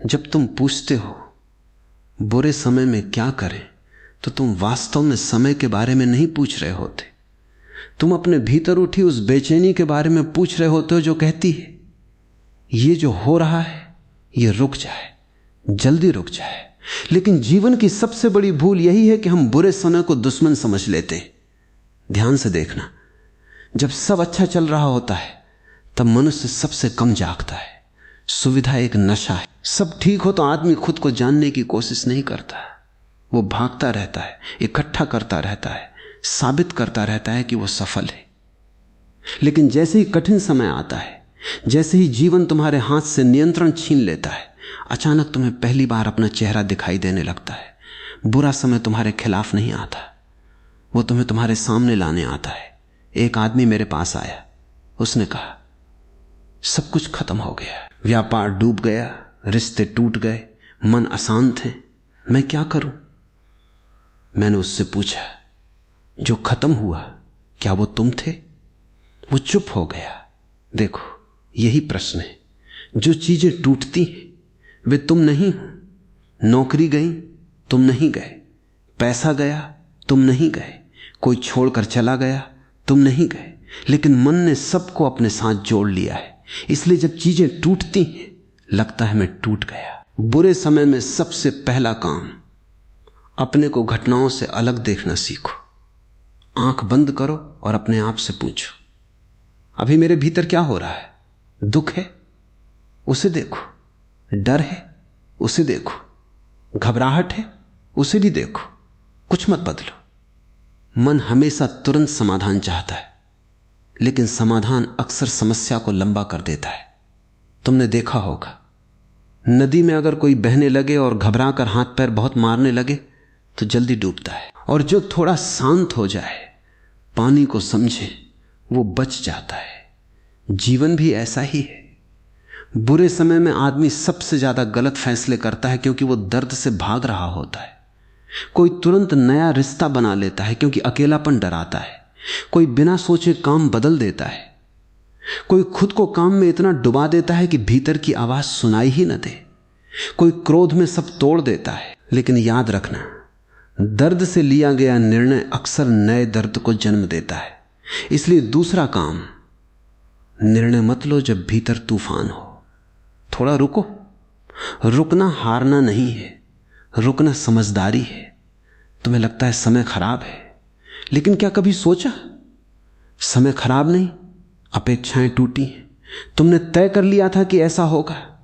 जब तुम पूछते हो बुरे समय में क्या करें, तो तुम वास्तव में समय के बारे में नहीं पूछ रहे होते। तुम अपने भीतर उठी उस बेचैनी के बारे में पूछ रहे होते हो जो कहती है ये जो हो रहा है ये रुक जाए, जल्दी रुक जाए। लेकिन जीवन की सबसे बड़ी भूल यही है कि हम बुरे समय को दुश्मन समझ लेते हैं। ध्यान से देखना, जब सब अच्छा चल रहा होता है तब मनुष्य सबसे कम जागता है। सुविधा एक नशा है। सब ठीक हो तो आदमी खुद को जानने की कोशिश नहीं करता, वो भागता रहता है, इकट्ठा करता रहता है, साबित करता रहता है कि वो सफल है। लेकिन जैसे ही कठिन समय आता है, जैसे ही जीवन तुम्हारे हाथ से नियंत्रण छीन लेता है, अचानक तुम्हें पहली बार अपना चेहरा दिखाई देने लगता है। बुरा समय तुम्हारे खिलाफ नहीं आता, वो तुम्हें तुम्हारे सामने लाने आता है। एक आदमी मेरे पास आया, उसने कहा सब कुछ खत्म हो गया, व्यापार डूब गया, रिश्ते टूट गए, मन अशांत है, मैं क्या करूं? मैंने उससे पूछा जो खत्म हुआ क्या वो तुम थे? वो चुप हो गया। देखो यही प्रश्न है। जो चीजें टूटती हैं वे तुम नहीं हो। नौकरी गई तुम नहीं गए, पैसा गया तुम नहीं गए, कोई छोड़कर चला गया तुम नहीं गए, लेकिन मन ने सबको अपने साथ जोड़ लिया है। इसलिए जब चीजें टूटती हैं लगता है मैं टूट गया। बुरे समय में सबसे पहला काम अपने को घटनाओं से अलग देखना सीखो। आंख बंद करो और अपने आप से पूछो अभी मेरे भीतर क्या हो रहा है? दुख है, उसे देखो। डर है, उसे देखो। घबराहट है, उसे भी देखो। कुछ मत बदलो। मन हमेशा तुरंत समाधान चाहता है, लेकिन समाधान अक्सर समस्या को लंबा कर देता है। तुमने देखा होगा नदी में अगर कोई बहने लगे और घबरा कर हाथ पैर बहुत मारने लगे तो जल्दी डूबता है, और जो थोड़ा शांत हो जाए, पानी को समझे, वो बच जाता है। जीवन भी ऐसा ही है। बुरे समय में आदमी सबसे ज्यादा गलत फैसले करता है क्योंकि वो दर्द से भाग रहा होता है। कोई तुरंत नया रिश्ता बना लेता है क्योंकि अकेलापन डराता है। कोई बिना सोचे काम बदल देता है। कोई खुद को काम में इतना डुबा देता है कि भीतर की आवाज सुनाई ही न दे। कोई क्रोध में सब तोड़ देता है। लेकिन याद रखना, दर्द से लिया गया निर्णय अक्सर नए दर्द को जन्म देता है। इसलिए दूसरा काम, निर्णय मत लो जब भीतर तूफान हो। थोड़ा रुको। रुकना हारना नहीं है, रुकना समझदारी है। तुम्हें लगता है समय खराब है, लेकिन क्या कभी सोचा समय खराब नहीं, अपेक्षाएं टूटी हैं। तुमने तय कर लिया था कि ऐसा होगा,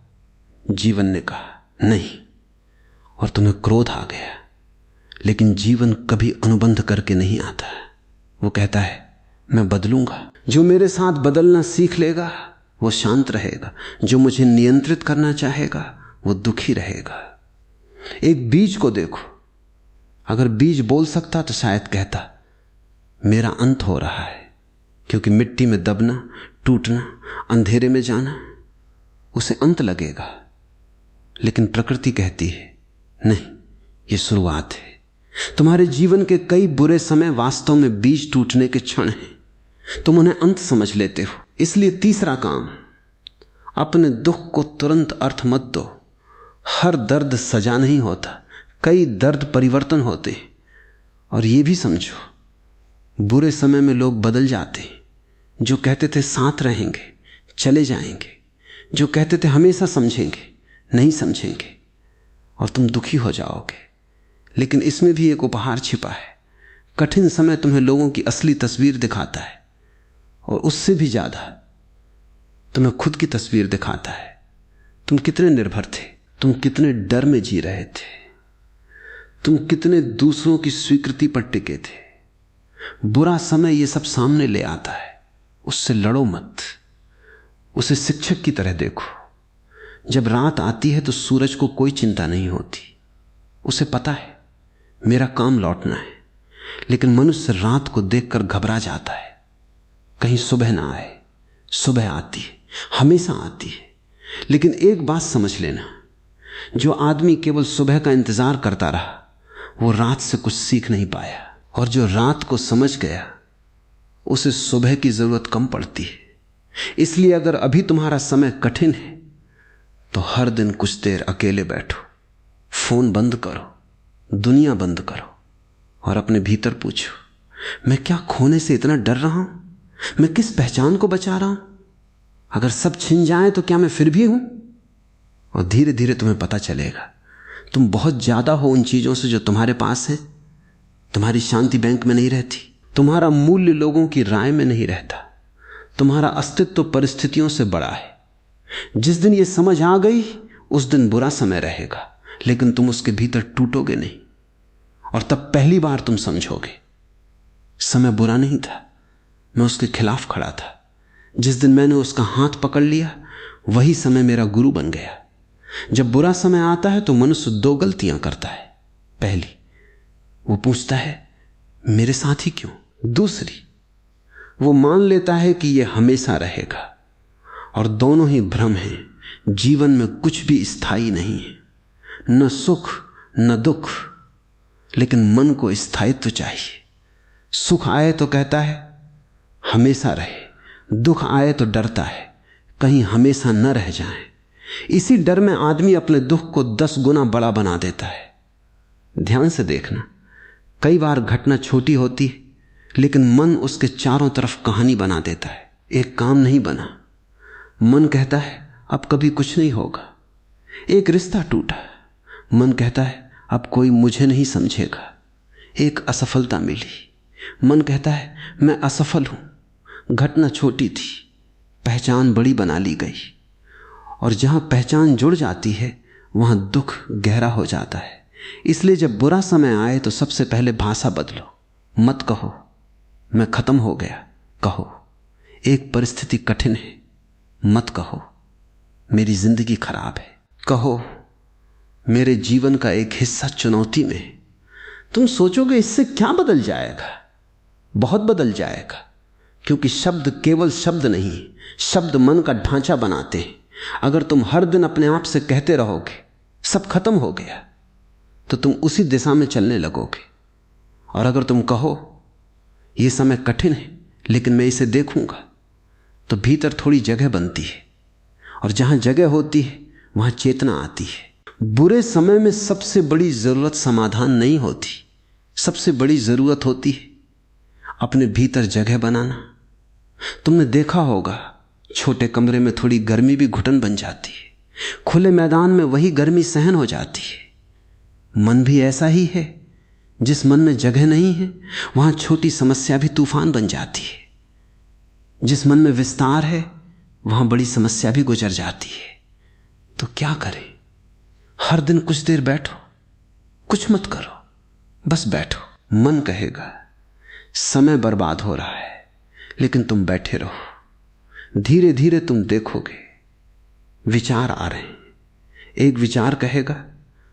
जीवन ने कहा नहीं, और तुम्हें क्रोध आ गया। लेकिन जीवन कभी अनुबंध करके नहीं आता। वो कहता है मैं बदलूंगा। जो मेरे साथ बदलना सीख लेगा वो शांत रहेगा। जो मुझे नियंत्रित करना चाहेगा वो दुखी रहेगा। एक बीज को देखो, अगर बीज बोल सकता तो शायद कहता मेरा अंत हो रहा है, क्योंकि मिट्टी में दबना, टूटना, अंधेरे में जाना, उसे अंत लगेगा। लेकिन प्रकृति कहती है नहीं, ये शुरुआत है। तुम्हारे जीवन के कई बुरे समय वास्तव में बीज टूटने के क्षण हैं। तुम उन्हें अंत समझ लेते हो। इसलिए तीसरा काम, अपने दुख को तुरंत अर्थ मत दो। हर दर्द सजा नहीं होता, कई दर्द परिवर्तन होते। और ये भी समझो, बुरे समय में लोग बदल जाते। जो कहते थे साथ रहेंगे चले जाएंगे, जो कहते थे हमेशा समझेंगे नहीं समझेंगे, और तुम दुखी हो जाओगे। लेकिन इसमें भी एक उपहार छिपा है। कठिन समय तुम्हें लोगों की असली तस्वीर दिखाता है, और उससे भी ज्यादा तुम्हें खुद की तस्वीर दिखाता है। तुम कितने निर्भर थे, तुम कितने डर में जी रहे थे, तुम कितने दूसरों की स्वीकृति पर टिके थे। बुरा समय ये सब सामने ले आता है। उससे लड़ो मत, उसे शिक्षक की तरह देखो। जब रात आती है तो सूरज को कोई चिंता नहीं होती। उसे पता है मेरा काम लौटना है। लेकिन मनुष्य रात को देखकर घबरा जाता है, कहीं सुबह ना आए। सुबह आती है, हमेशा आती है। लेकिन एक बात समझ लेना, जो आदमी केवल सुबह का इंतजार करता रहा वो रात से कुछ सीख नहीं पाया, और जो रात को समझ गया उसे सुबह की जरूरत कम पड़ती है। इसलिए अगर अभी तुम्हारा समय कठिन है तो हर दिन कुछ देर अकेले बैठो, फोन बंद करो, दुनिया बंद करो और अपने भीतर पूछो, मैं क्या खोने से इतना डर रहा हूं? मैं किस पहचान को बचा रहा हूं? अगर सब छिन जाए तो क्या मैं फिर भी हूं? और धीरे धीरे तुम्हें पता चलेगा तुम बहुत ज्यादा हो उन चीजों से जो तुम्हारे पास है। तुम्हारी शांति बैंक में नहीं रहती, तुम्हारा मूल्य लोगों की राय में नहीं रहता, तुम्हारा अस्तित्व तो परिस्थितियों से बड़ा है। जिस दिन यह समझ आ गई उस दिन बुरा समय रहेगा, लेकिन तुम उसके भीतर टूटोगे नहीं। और तब पहली बार तुम समझोगे समय बुरा नहीं था, मैं उसके खिलाफ खड़ा था। जिस दिन मैंने उसका हाथ पकड़ लिया वही समय मेरा गुरु बन गया। जब बुरा समय आता है तो मनुष्य दो गलतियां करता है। पहली, वो पूछता है मेरे साथ ही क्यों? दूसरी, वो मान लेता है कि यह हमेशा रहेगा। और दोनों ही भ्रम हैं। जीवन में कुछ भी स्थायी नहीं है, न सुख न दुख, लेकिन मन को स्थायित्व चाहिए। सुख आए तो कहता है हमेशा रहे, दुख आए तो डरता है कहीं हमेशा न रह जाए। इसी डर में आदमी अपने दुख को 10 गुना बड़ा बना देता है। ध्यान से देखना, कई बार घटना छोटी होती है लेकिन मन उसके चारों तरफ कहानी बना देता है। एक काम नहीं बना, मन कहता है अब कभी कुछ नहीं होगा। एक रिश्ता टूटा, मन कहता है अब कोई मुझे नहीं समझेगा। एक असफलता मिली, मन कहता है मैं असफल हूं। घटना छोटी थी, पहचान बड़ी बना ली गई। और जहां पहचान जुड़ जाती है वहां दुख गहरा हो जाता है। इसलिए जब बुरा समय आए तो सबसे पहले भाषा बदलो। मत कहो मैं खत्म हो गया, कहो एक परिस्थिति कठिन है। मत कहो मेरी जिंदगी खराब है, कहो मेरे जीवन का एक हिस्सा चुनौती में है। तुम सोचोगे इससे क्या बदल जाएगा? बहुत बदल जाएगा, क्योंकि शब्द केवल शब्द नहीं, शब्द मन का ढांचा बनाते हैं। अगर तुम हर दिन अपने आप से कहते रहोगे सब खत्म हो गया, तो तुम उसी दिशा में चलने लगोगे। और अगर तुम कहो यह समय कठिन है लेकिन मैं इसे देखूंगा, तो भीतर थोड़ी जगह बनती है। और जहां जगह होती है वहां चेतना आती है। बुरे समय में सबसे बड़ी जरूरत समाधान नहीं होती, सबसे बड़ी जरूरत होती है अपने भीतर जगह बनाना। तुमने देखा होगा छोटे कमरे में थोड़ी गर्मी भी घुटन बन जाती है, खुले मैदान में वही गर्मी सहन हो जाती है। मन भी ऐसा ही है, जिस मन में जगह नहीं है वहां छोटी समस्या भी तूफान बन जाती है। जिस मन में विस्तार है वहां बड़ी समस्या भी गुजर जाती है। तो क्या करें? हर दिन कुछ देर बैठो, कुछ मत करो, बस बैठो। मन कहेगा समय बर्बाद हो रहा है, लेकिन तुम बैठे रहो। धीरे धीरे तुम देखोगे विचार आ रहे हैं। एक विचार कहेगा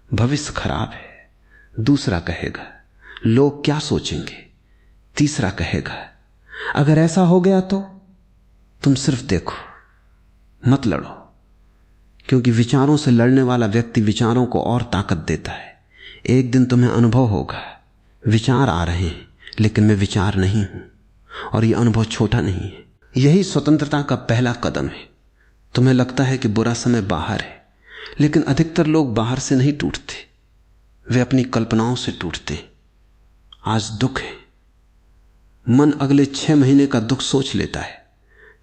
भविष्य खराब है, दूसरा कहेगा लोग क्या सोचेंगे, तीसरा कहेगा अगर ऐसा हो गया तो। तुम सिर्फ देखो, मत लड़ो, क्योंकि विचारों से लड़ने वाला व्यक्ति विचारों को और ताकत देता है। एक दिन तुम्हें अनुभव होगा विचार आ रहे हैं लेकिन मैं विचार नहीं हूं, और यह अनुभव छोटा नहीं है। यही स्वतंत्रता का पहला कदम है। तुम्हें लगता है कि बुरा समय बाहर है, लेकिन अधिकतर लोग बाहर से नहीं टूटते, वे अपनी कल्पनाओं से टूटते। आज दुख है, मन अगले 6 महीने का दुख सोच लेता है,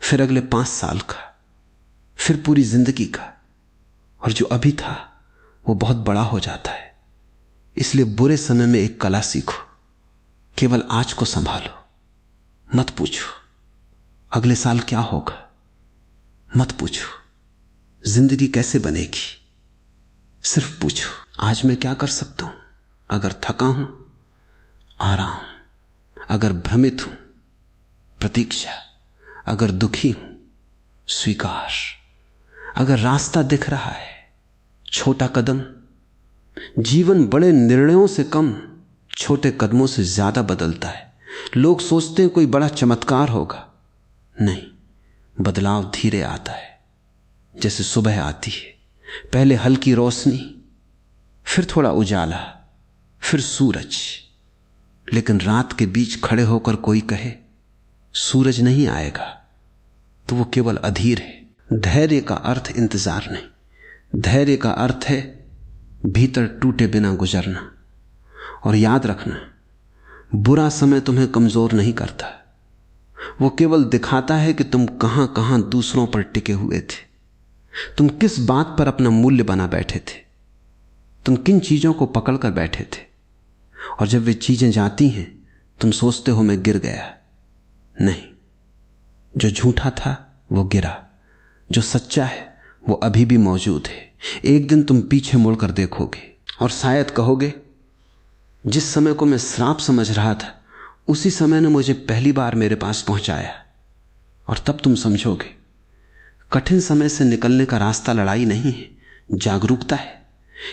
फिर अगले 5 साल का, फिर पूरी जिंदगी का, और जो अभी था वो बहुत बड़ा हो जाता है। इसलिए बुरे समय में एक कला सीखो, केवल आज को संभालो। मत पूछो अगले साल क्या होगा, मत पूछो जिंदगी कैसे बनेगी, सिर्फ पूछो आज मैं क्या कर सकता हूं। अगर थका हूं आराम, अगर भ्रमित हूं प्रतीक्षा, अगर दुखी हूं स्वीकार, अगर रास्ता दिख रहा है छोटा कदम। जीवन बड़े निर्णयों से कम छोटे कदमों से ज्यादा बदलता है। लोग सोचते हैं कोई बड़ा चमत्कार होगा, नहीं, बदलाव धीरे आता है। जैसे सुबह आती है, पहले हल्की रोशनी, फिर थोड़ा उजाला, फिर सूरज। लेकिन रात के बीच खड़े होकर कोई कहे सूरज नहीं आएगा, तो वो केवल अधीर है। धैर्य का अर्थ इंतजार नहीं, धैर्य का अर्थ है भीतर टूटे बिना गुजरना। और याद रखना, बुरा समय तुम्हें कमजोर नहीं करता, वो केवल दिखाता है कि तुम कहां कहां दूसरों पर टिके हुए थे, तुम किस बात पर अपना मूल्य बना बैठे थे, तुम किन चीजों को पकड़कर बैठे थे। और जब वे चीजें जाती हैं तुम सोचते हो मैं गिर गया। नहीं, जो झूठा था वो गिरा, जो सच्चा है वो अभी भी मौजूद है। एक दिन तुम पीछे मुड़कर देखोगे और शायद कहोगे, जिस समय को मैं श्राप समझ रहा था उसी समय ने मुझे पहली बार मेरे पास पहुंचाया। और तब तुम समझोगे कठिन समय से निकलने का रास्ता लड़ाई नहीं है, जागरूकता है।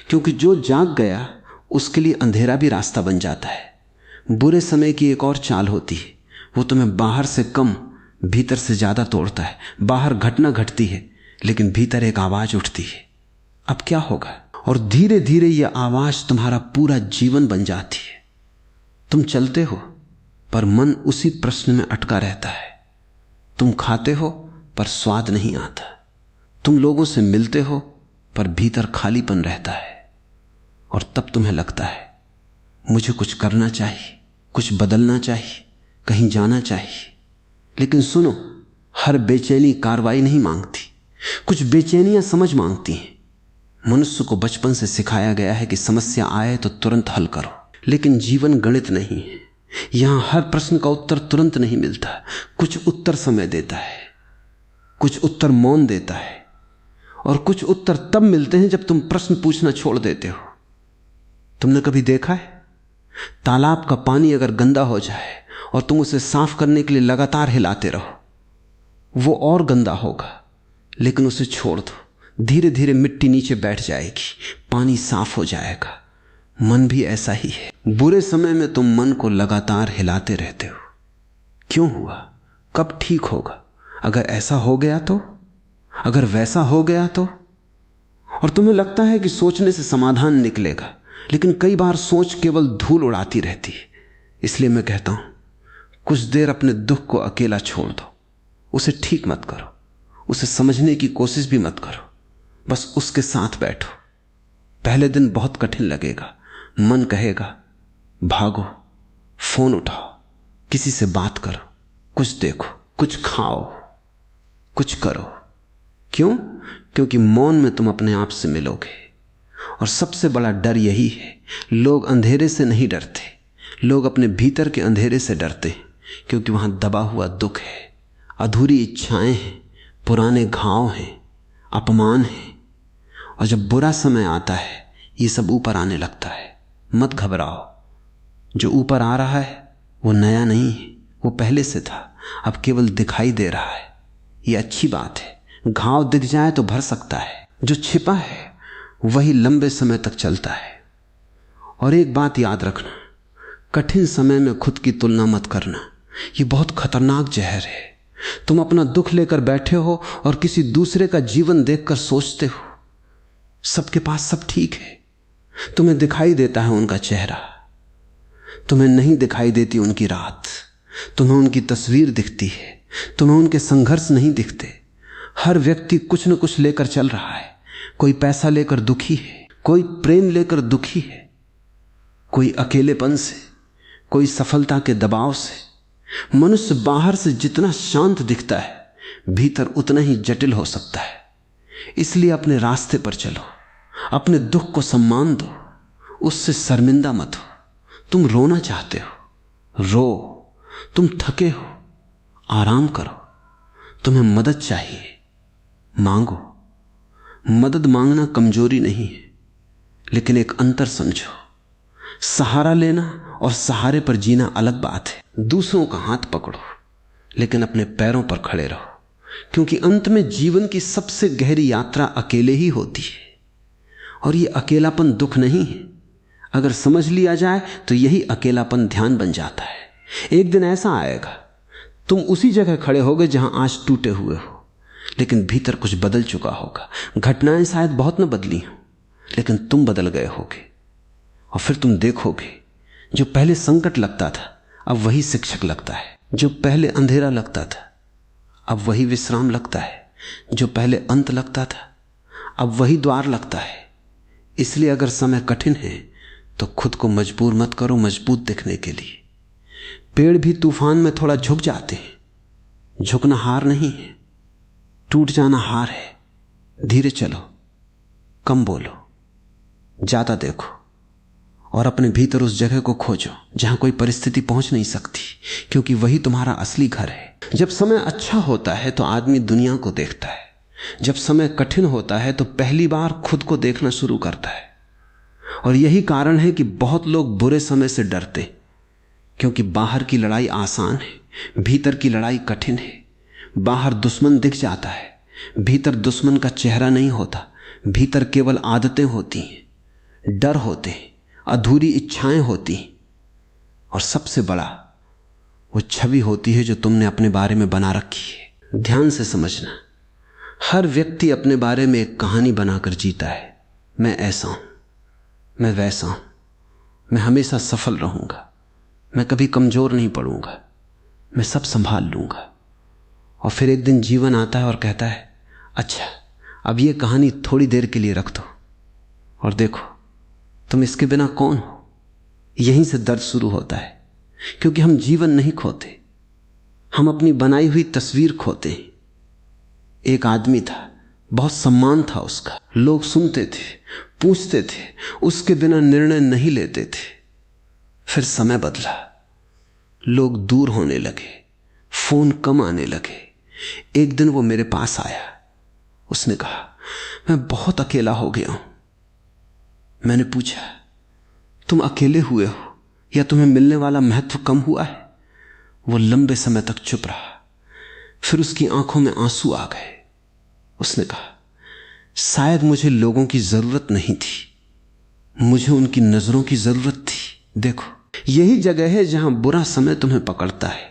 क्योंकि जो जाग गया उसके लिए अंधेरा भी रास्ता बन जाता है। बुरे समय की एक और चाल होती है, वो तुम्हें बाहर से कम भीतर से ज्यादा तोड़ता है। बाहर घटना घटती है लेकिन भीतर एक आवाज उठती है, अब क्या होगा। और धीरे धीरे यह आवाज तुम्हारा पूरा जीवन बन जाती है। तुम चलते हो पर मन उसी प्रश्न में अटका रहता है। तुम खाते हो पर स्वाद नहीं आता। तुम लोगों से मिलते हो पर भीतर खालीपन रहता है। और तब तुम्हें लगता है मुझे कुछ करना चाहिए, कुछ बदलना चाहिए, कहीं जाना चाहिए। लेकिन सुनो, हर बेचैनी कार्रवाई नहीं मांगती, कुछ बेचैनियां समझ मांगती हैं। मनुष्य को बचपन से सिखाया गया है कि समस्या आए तो तुरंत हल करो, लेकिन जीवन गणित नहीं है। यहां हर प्रश्न का उत्तर तुरंत नहीं मिलता। कुछ उत्तर समय देता है, कुछ उत्तर मौन देता है, और कुछ उत्तर तब मिलते हैं जब तुम प्रश्न पूछना छोड़ देते हो। तुमने कभी देखा है तालाब का पानी अगर गंदा हो जाए और तुम उसे साफ करने के लिए लगातार हिलाते रहो, वो और गंदा होगा। लेकिन उसे छोड़ दो, धीरे धीरे मिट्टी नीचे बैठ जाएगी, पानी साफ हो जाएगा। मन भी ऐसा ही है। बुरे समय में तुम मन को लगातार हिलाते रहते हो। क्यों हुआ, कब ठीक होगा, अगर ऐसा हो गया तो, अगर वैसा हो गया तो। और तुम्हें लगता है कि सोचने से समाधान निकलेगा, लेकिन कई बार सोच केवल धूल उड़ाती रहती है। इसलिए मैं कहता हूं, कुछ देर अपने दुख को अकेला छोड़ दो। उसे ठीक मत करो, उसे समझने की कोशिश भी मत करो, बस उसके साथ बैठो। पहले दिन बहुत कठिन लगेगा। मन कहेगा भागो, फोन उठाओ, किसी से बात करो, कुछ देखो, कुछ खाओ, कुछ करो। क्यों? क्योंकि मौन में तुम अपने आप से मिलोगे। और सबसे बड़ा डर यही है, लोग अंधेरे से नहीं डरते, लोग अपने भीतर के अंधेरे से डरते हैं। क्योंकि वहां दबा हुआ दुख है, अधूरी इच्छाएं हैं, पुराने घाव हैं, अपमान है। और जब बुरा समय आता है ये सब ऊपर आने लगता है। मत घबराओ, जो ऊपर आ रहा है वो नया नहीं है, वो पहले से था, अब केवल दिखाई दे रहा है। ये अच्छी बात है। घाव दिख जाए तो भर सकता है, जो छिपा है वही लंबे समय तक चलता है। और एक बात याद रखना, कठिन समय में खुद की तुलना मत करना, ये बहुत खतरनाक जहर है। तुम अपना दुख लेकर बैठे हो और किसी दूसरे का जीवन देखकर सोचते हो सबके पास सब ठीक है। तुम्हें दिखाई देता है उनका चेहरा, तुम्हें नहीं दिखाई देती उनकी रात। तुम्हें उनकी तस्वीर दिखती है, तुम्हें उनके संघर्ष नहीं दिखते। हर व्यक्ति कुछ न कुछ लेकर चल रहा है। कोई पैसा लेकर दुखी है, कोई प्रेम लेकर दुखी है, कोई अकेलेपन से, कोई सफलता के दबाव से। मनुष्य बाहर से जितना शांत दिखता है भीतर उतना ही जटिल हो सकता है। इसलिए अपने रास्ते पर चलो, अपने दुख को सम्मान दो, उससे शर्मिंदा मत हो। तुम रोना चाहते हो, रो। तुम थके हो, आराम करो। तुम्हें मदद चाहिए, मांगो। मदद मांगना कमजोरी नहीं है, लेकिन एक अंतर समझो, सहारा लेना और सहारे पर जीना अलग बात है। दूसरों का हाथ पकड़ो लेकिन अपने पैरों पर खड़े रहो, क्योंकि अंत में जीवन की सबसे गहरी यात्रा अकेले ही होती है। और ये अकेलापन दुख नहीं है, अगर समझ लिया जाए तो यही अकेलापन ध्यान बन जाता है। एक दिन ऐसा आएगा तुम उसी जगह खड़े होगे जहां आज टूटे हुए हो, लेकिन भीतर कुछ बदल चुका होगा। घटनाएं शायद बहुत न बदली हो, लेकिन तुम बदल गए होगे। और फिर तुम देखोगे जो पहले संकट लगता था अब वही शिक्षक लगता है, जो पहले अंधेरा लगता था अब वही विश्राम लगता है, जो पहले अंत लगता था अब वही द्वार लगता है। इसलिए अगर समय कठिन है तो खुद को मजबूर मत करो मजबूत दिखने के लिए। पेड़ भी तूफान में थोड़ा झुक जाते हैं। झुकना हार नहीं है, टूट जाना हार है। धीरे चलो, कम बोलो, ज्यादा देखो और अपने भीतर उस जगह को खोजो जहां कोई परिस्थिति पहुंच नहीं सकती, क्योंकि वही तुम्हारा असली घर है। जब समय अच्छा होता है तो आदमी दुनिया को देखता है। जब समय कठिन होता है तो पहली बार खुद को देखना शुरू करता है। और यही कारण है कि बहुत लोग बुरे समय से डरते, क्योंकि बाहर की लड़ाई आसान है, भीतर की लड़ाई कठिन है। बाहर दुश्मन दिख जाता है, भीतर दुश्मन का चेहरा नहीं होता। भीतर केवल आदतें होती हैं, डर होते हैं, अधूरी इच्छाएं होती हैं, और सबसे बड़ा वो छवि होती है जो तुमने अपने बारे में बना रखी है। ध्यान से समझना, हर व्यक्ति अपने बारे में एक कहानी बनाकर जीता है। मैं ऐसा हूं, मैं वैसा हूं, मैं हमेशा सफल रहूंगा, मैं कभी कमजोर नहीं पड़ूंगा, मैं सब संभाल लूंगा। और फिर एक दिन जीवन आता है और कहता है, अच्छा अब ये कहानी थोड़ी देर के लिए रख दो और देखो तुम इसके बिना कौन हो। यहीं से दर्द शुरू होता है, क्योंकि हम जीवन नहीं खोते, हम अपनी बनाई हुई तस्वीर खोते हैं। एक आदमी था, बहुत सम्मान था उसका, लोग सुनते थे, पूछते थे, उसके बिना निर्णय नहीं लेते थे। फिर समय बदला, लोग दूर होने लगे, फोन कम आने लगे। एक दिन वो मेरे पास आया, उसने कहा मैं बहुत अकेला हो गया हूं। मैंने पूछा तुम अकेले हुए हो या तुम्हें मिलने वाला महत्व कम हुआ है? वो लंबे समय तक चुप रहा, फिर उसकी आंखों में आंसू आ गए। उसने कहा शायद मुझे लोगों की जरूरत नहीं थी, मुझे उनकी नजरों की जरूरत थी। देखो यही जगह है जहां बुरा समय तुम्हें पकड़ता है।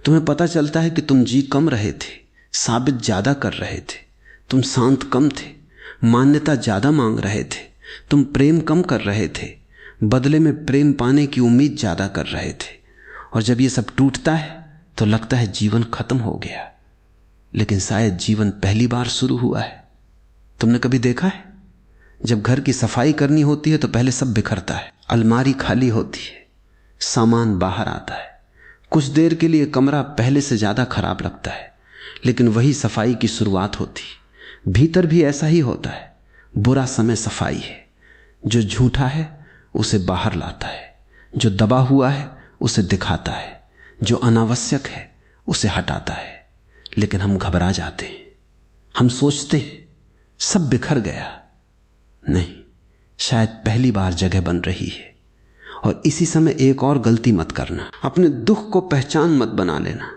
तुम्हें पता चलता है कि तुम जी कम रहे थे, साबित ज्यादा कर रहे थे, तुम शांत कम थे, मान्यता ज्यादा मांग रहे थे, तुम प्रेम कम कर रहे थे, बदले में प्रेम पाने की उम्मीद ज्यादा कर रहे थे। और जब ये सब टूटता है तो लगता है जीवन खत्म हो गया, लेकिन शायद जीवन पहली बार शुरू हुआ है। तुमने कभी देखा है जब घर की सफाई करनी होती है तो पहले सब बिखरता है, अलमारी खाली होती है, सामान बाहर आता है, कुछ देर के लिए कमरा पहले से ज्यादा खराब लगता है, लेकिन वही सफाई की शुरुआत होती। भीतर भी ऐसा ही होता है। बुरा समय सफाई है, जो झूठा है उसे बाहर लाता है, जो दबा हुआ है उसे दिखाता है, जो अनावश्यक है उसे हटाता है। लेकिन हम घबरा जाते हैं, हम सोचते हैं सब बिखर गया। नहीं, शायद पहली बार जगह बन रही है। और इसी समय एक और गलती मत करना, अपने दुख को पहचान मत बना लेना।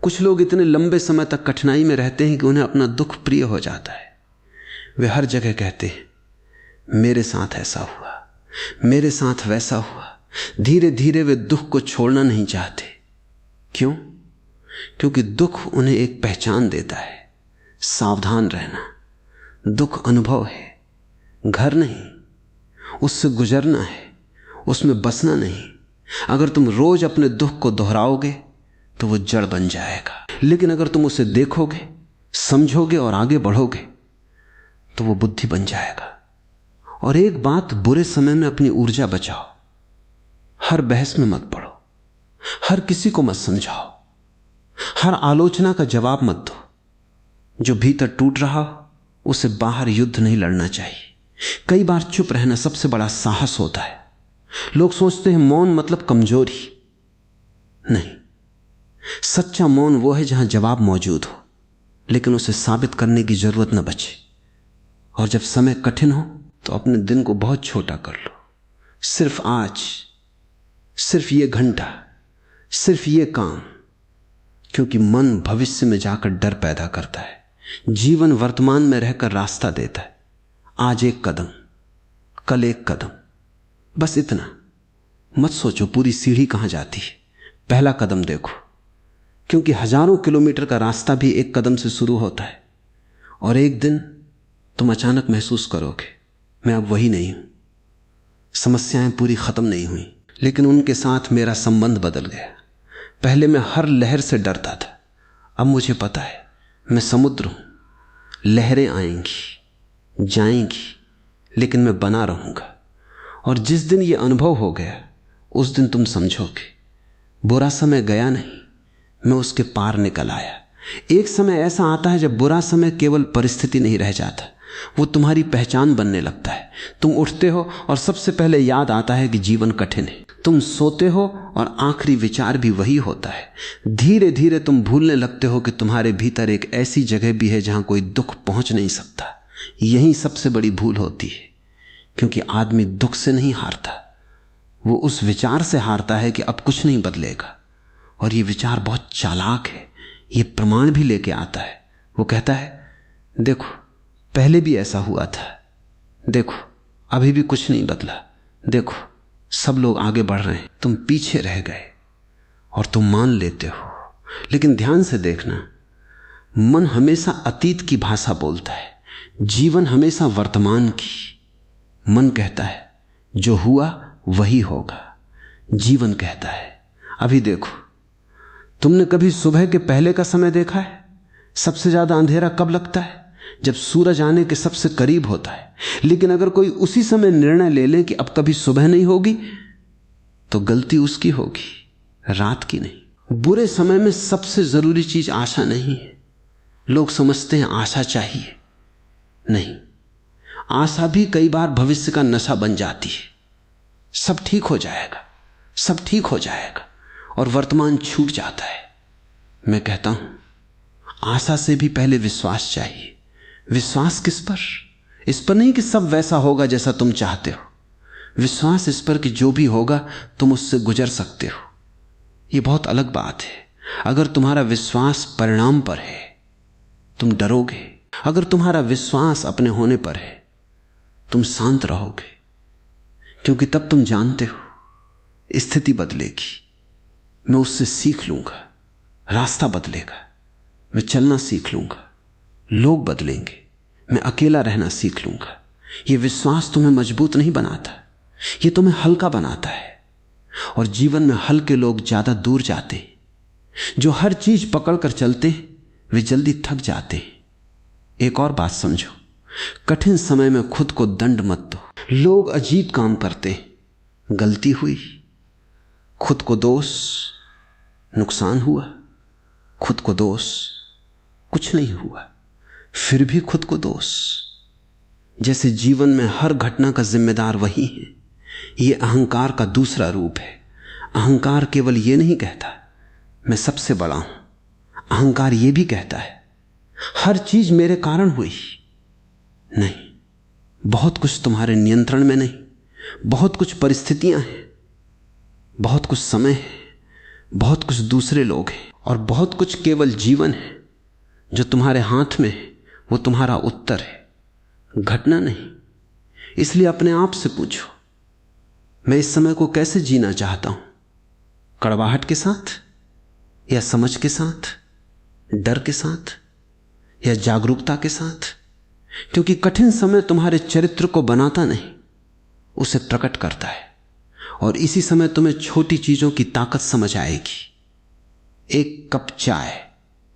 कुछ लोग इतने लंबे समय तक कठिनाई में रहते हैं कि उन्हें अपना दुख प्रिय हो जाता है। वे हर जगह कहते हैं मेरे साथ ऐसा हुआ, मेरे साथ वैसा हुआ। धीरे धीरे वे दुख को छोड़ना नहीं चाहते। क्यों? क्योंकि दुख उन्हें एक पहचान देता है। सावधान रहना, दुख अनुभव है, घर नहीं, उससे गुजरना है, उसमें बसना नहीं। अगर तुम रोज अपने दुख को दोहराओगे तो वो जड़ बन जाएगा, लेकिन अगर तुम उसे देखोगे, समझोगे और आगे बढ़ोगे तो वो बुद्धि बन जाएगा। और एक बात, बुरे समय में अपनी ऊर्जा बचाओ। हर बहस में मत पड़ो, हर किसी को मत समझाओ, हर आलोचना का जवाब मत दो। जो भीतर टूट रहा हो उसे बाहर युद्ध नहीं लड़ना चाहिए। कई बार चुप रहना सबसे बड़ा साहस होता है। लोग सोचते हैं मौन मतलब कमजोरी। नहीं, सच्चा मौन वो है जहां जवाब मौजूद हो, लेकिन उसे साबित करने की जरूरत न बचे। और जब समय कठिन हो तो अपने दिन को बहुत छोटा कर लो। सिर्फ आज, सिर्फ ये घंटा, सिर्फ ये काम, क्योंकि मन भविष्य में जाकर डर पैदा करता है। जीवन वर्तमान में रहकर रास्ता देता है। आज एक कदम, कल एक कदम, बस इतना। मत सोचो पूरी सीढ़ी कहां जाती है, पहला कदम देखो, क्योंकि हजारों किलोमीटर का रास्ता भी एक कदम से शुरू होता है। और एक दिन तुम अचानक महसूस करोगे मैं अब वही नहीं हूं। समस्याएं पूरी खत्म नहीं हुई, लेकिन उनके साथ मेरा संबंध बदल गया। पहले मैं हर लहर से डरता था, अब मुझे पता है मैं समुद्र हूं, लहरें आएंगी, जाएंगी, लेकिन मैं बना रहूंगा। और जिस दिन ये अनुभव हो गया उस दिन तुम समझोगे बुरा समय गया नहीं, मैं उसके पार निकल आया। एक समय ऐसा आता है जब बुरा समय केवल परिस्थिति नहीं रह जाता, वो तुम्हारी पहचान बनने लगता है। तुम उठते हो और सबसे पहले याद आता है कि जीवन कठिन है। तुम सोते हो और आखिरी विचार भी वही होता है। धीरे धीरे तुम भूलने लगते हो कि तुम्हारे भीतर एक ऐसी जगह भी है जहां कोई दुख पहुंच नहीं सकता। यही सबसे बड़ी भूल होती है, क्योंकि आदमी दुख से नहीं हारता, वो उस विचार से हारता है कि अब कुछ नहीं बदलेगा। और ये विचार बहुत चालाक है, ये प्रमाण भी लेके आता है। वो कहता है देखो पहले भी ऐसा हुआ था, देखो अभी भी कुछ नहीं बदला, देखो सब लोग आगे बढ़ रहे हैं, तुम पीछे रह गए। और तुम मान लेते हो। लेकिन ध्यान से देखना, मन हमेशा अतीत की भाषा बोलता है, जीवन हमेशा वर्तमान की। मन कहता है जो हुआ वही होगा, जीवन कहता है अभी देखो। तुमने कभी सुबह के पहले का समय देखा है? सबसे ज्यादा अंधेरा कब लगता है? जब सूरज आने के सबसे करीब होता है। लेकिन अगर कोई उसी समय निर्णय ले ले कि अब कभी सुबह नहीं होगी, तो गलती उसकी होगी, रात की नहीं। बुरे समय में सबसे जरूरी चीज आशा नहीं है। लोग समझते हैं आशा चाहिए, नहीं, आशा भी कई बार भविष्य का नशा बन जाती है। सब ठीक हो जाएगा, सब ठीक हो जाएगा, और वर्तमान छूट जाता है। मैं कहता हूं आशा से भी पहले विश्वास चाहिए। विश्वास किस पर? इस पर नहीं कि सब वैसा होगा जैसा तुम चाहते हो। विश्वास इस पर कि जो भी होगा तुम उससे गुजर सकते हो। यह बहुत अलग बात है। अगर तुम्हारा विश्वास परिणाम पर है तुम डरोगे, अगर तुम्हारा विश्वास अपने होने पर है तुम शांत रहोगे, क्योंकि तब तुम जानते हो स्थिति बदलेगी, मैं उससे सीख लूंगा, रास्ता बदलेगा, मैं चलना सीख लूंगा, लोग बदलेंगे, मैं अकेला रहना सीख लूंगा। यह विश्वास तुम्हें मजबूत नहीं बनाता, यह तुम्हें हल्का बनाता है। और जीवन में हल्के लोग ज्यादा दूर जाते हैं। जो हर चीज पकड़कर चलते हैं वे जल्दी थक जाते हैं। एक और बात समझो, कठिन समय में खुद को दंड मत दो। लोग अजीब काम करते हैं, गलती हुई, खुद को दोष, नुकसान हुआ, खुद को दोष, कुछ नहीं हुआ, फिर भी खुद को दोष। जैसे जीवन में हर घटना का जिम्मेदार वही है। यह अहंकार का दूसरा रूप है। अहंकार केवल यह नहीं कहता मैं सबसे बड़ा हूं, अहंकार यह भी कहता है हर चीज मेरे कारण हुई। नहीं, बहुत कुछ तुम्हारे नियंत्रण में नहीं, बहुत कुछ परिस्थितियां हैं, बहुत कुछ समय है, बहुत कुछ दूसरे लोग हैं, और बहुत कुछ केवल जीवन है। जो तुम्हारे हाथ में है वो तुम्हारा उत्तर है, घटना नहीं। इसलिए अपने आप से पूछो, मैं इस समय को कैसे जीना चाहता हूं? कड़वाहट के साथ, या समझ के साथ, डर के साथ, या जागरूकता के साथ? क्योंकि कठिन समय तुम्हारे चरित्र को बनाता नहीं, उसे प्रकट करता है। और इसी समय तुम्हें छोटी चीजों की ताकत समझ आएगी। एक कप चाय,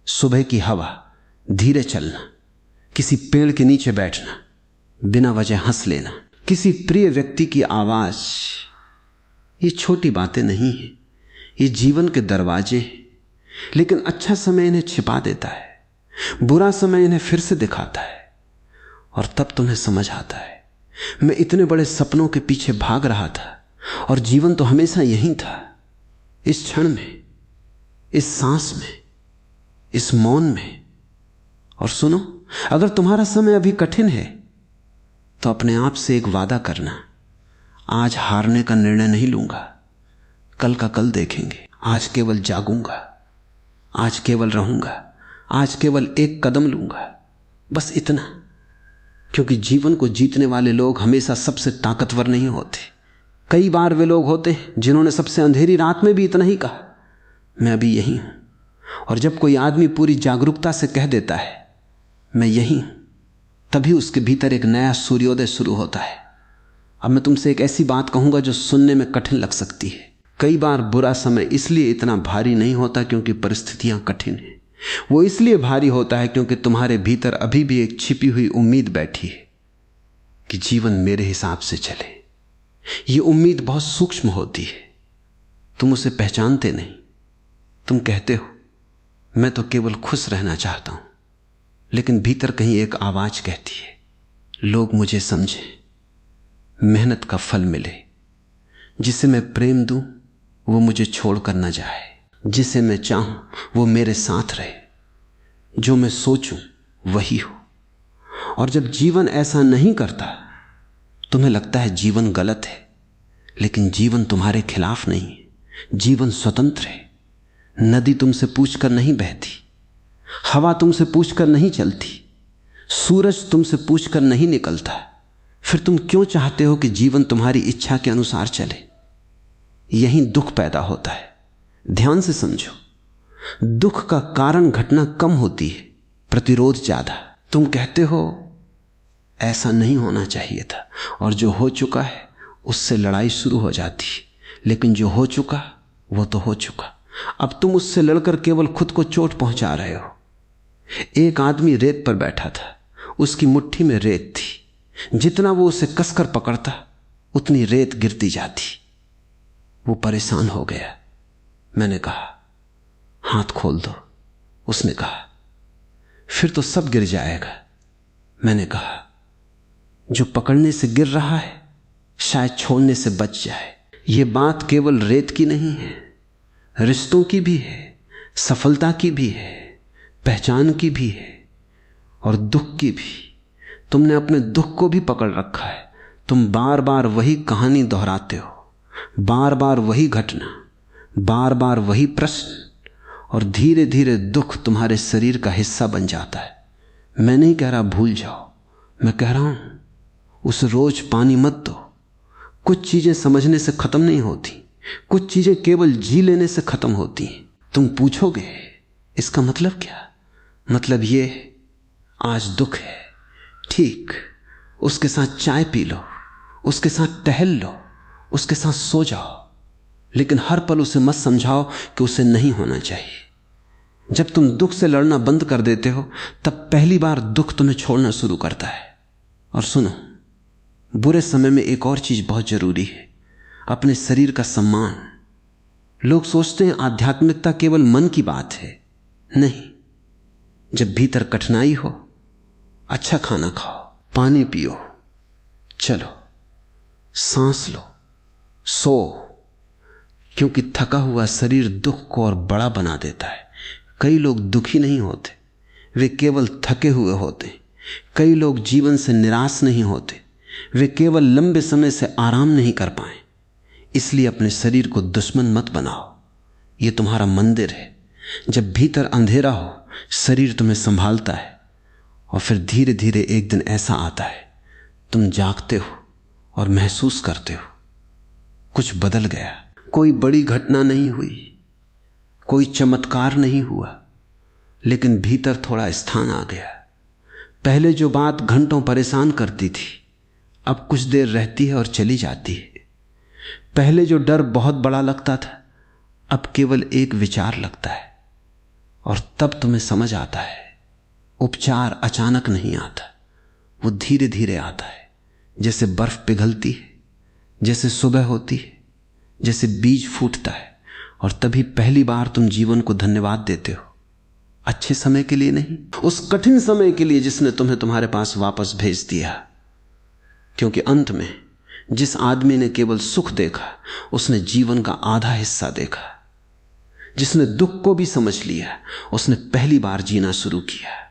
सुबह की हवा, धीरे चलना, किसी पेड़ के नीचे बैठना, बिना वजह हंस लेना, किसी प्रिय व्यक्ति की आवाज, ये छोटी बातें नहीं है, ये जीवन के दरवाजे हैं। लेकिन अच्छा समय इन्हें छिपा देता है, बुरा समय इन्हें फिर से दिखाता है। और तब तुम्हें समझ आता है मैं इतने बड़े सपनों के पीछे भाग रहा था और जीवन तो हमेशा यही था, इस क्षण में, इस सांस में, इस मौन में। और सुनो, अगर तुम्हारा समय अभी कठिन है तो अपने आप से एक वादा करना, आज हारने का निर्णय नहीं लूंगा, कल का कल देखेंगे, आज केवल जागूंगा, आज केवल रहूंगा, आज केवल एक कदम लूंगा, बस इतना। क्योंकि जीवन को जीतने वाले लोग हमेशा सबसे ताकतवर नहीं होते। कई बार वे लोग होते हैं जिन्होंने सबसे अंधेरी रात में भी इतना ही कहा, मैं अभी यही हूं। और जब कोई आदमी पूरी जागरूकता से कह देता है मैं यही हूं, तभी उसके भीतर एक नया सूर्योदय शुरू होता है। अब मैं तुमसे एक ऐसी बात कहूंगा जो सुनने में कठिन लग सकती है। कई बार बुरा समय इसलिए इतना भारी नहीं होता क्योंकि परिस्थितियां कठिन हैं। वो इसलिए भारी होता है क्योंकि तुम्हारे भीतर अभी भी एक छिपी हुई उम्मीद बैठी है कि जीवन मेरे हिसाब से चले। ये उम्मीद बहुत सूक्ष्म होती है, तुम उसे पहचानते नहीं। तुम कहते हो मैं तो केवल खुश रहना चाहता हूं, लेकिन भीतर कहीं एक आवाज कहती है लोग मुझे समझें, मेहनत का फल मिले। जिसे मैं प्रेम दूं वो मुझे छोड़कर न जाए, जिसे मैं चाहूं वो मेरे साथ रहे, जो मैं सोचूं वही हो। और जब जीवन ऐसा नहीं करता तुम्हें लगता है जीवन गलत है, लेकिन जीवन तुम्हारे खिलाफ नहीं है, जीवन स्वतंत्र है। नदी तुमसे पूछकर नहीं बहती, हवा तुमसे पूछकर नहीं चलती, सूरज तुमसे पूछकर नहीं निकलता। फिर तुम क्यों चाहते हो कि जीवन तुम्हारी इच्छा के अनुसार चले? यहीं दुख पैदा होता है। ध्यान से समझो, दुख का कारण घटना कम होती है, प्रतिरोध ज्यादा। तुम कहते हो ऐसा नहीं होना चाहिए था, और जो हो चुका है उससे लड़ाई शुरू हो जाती है। लेकिन जो हो चुका वो तो हो चुका, अब तुम उससे लड़कर केवल खुद को चोट पहुंचा रहे हो। एक आदमी रेत पर बैठा था, उसकी मुट्ठी में रेत थी, जितना वो उसे कसकर पकड़ता उतनी रेत गिरती जाती। वो परेशान हो गया। मैंने कहा हाथ खोल दो। उसने कहा फिर तो सब गिर जाएगा। मैंने कहा जो पकड़ने से गिर रहा है शायद छोड़ने से बच जाए। ये बात केवल रेत की नहीं है, रिश्तों की भी है, सफलता की भी है, पहचान की भी है, और दुख की भी। तुमने अपने दुख को भी पकड़ रखा है। तुम बार बार वही कहानी दोहराते हो, बार बार वही घटना, बार बार वही प्रश्न, और धीरे धीरे दुख तुम्हारे शरीर का हिस्सा बन जाता है। मैं नहीं कह रहा भूल जाओ, मैं कह रहा हूं उसे रोज पानी मत दो। कुछ चीजें समझने से खत्म नहीं होती, कुछ चीजें केवल जी लेने से खत्म होती हैं। तुम पूछोगे इसका मतलब क्या? मतलब ये आज दुख है, ठीक, उसके साथ चाय पी लो, उसके साथ टहल लो, उसके साथ सो जाओ, लेकिन हर पल उसे मत समझाओ कि उसे नहीं होना चाहिए। जब तुम दुख से लड़ना बंद कर देते हो तब पहली बार दुख तुम्हें छोड़ना शुरू करता है। और सुनो, बुरे समय में एक और चीज बहुत जरूरी है, अपने शरीर का सम्मान। लोग सोचते हैं आध्यात्मिकता केवल मन की बात है। नहीं, जब भीतर कठिनाई हो, अच्छा खाना खाओ, पानी पियो, चलो, सांस लो, सो, क्योंकि थका हुआ शरीर दुख को और बड़ा बना देता है। कई लोग दुखी नहीं होते, वे केवल थके हुए होते। कई लोग जीवन से निराश नहीं होते, वे केवल लंबे समय से आराम नहीं कर पाए। इसलिए अपने शरीर को दुश्मन मत बनाओ, यह तुम्हारा मंदिर है। जब भीतर अंधेरा हो शरीर तुम्हें संभालता है, और फिर धीरे धीरे एक दिन ऐसा आता है तुम जागते हो और महसूस करते हो कुछ बदल गया। कोई बड़ी घटना नहीं हुई, कोई चमत्कार नहीं हुआ, लेकिन भीतर थोड़ा स्थान आ गया। पहले जो बात घंटों परेशान करती थी अब कुछ देर रहती है और चली जाती है। पहले जो डर बहुत बड़ा लगता था अब केवल एक विचार लगता है। और तब तुम्हें समझ आता है उपचार अचानक नहीं आता, वो धीरे धीरे आता है। जैसे बर्फ पिघलती है, जैसे सुबह होती है, जैसे बीज फूटता है, और तभी पहली बार तुम जीवन को धन्यवाद देते हो। अच्छे समय के लिए नहीं, उस कठिन समय के लिए जिसने तुम्हें तुम्हारे पास वापस भेज दिया। क्योंकि अंत में जिस आदमी ने केवल सुख देखा उसने जीवन का आधा हिस्सा देखा। जिसने दुख को भी समझ लिया उसने पहली बार जीना शुरू किया।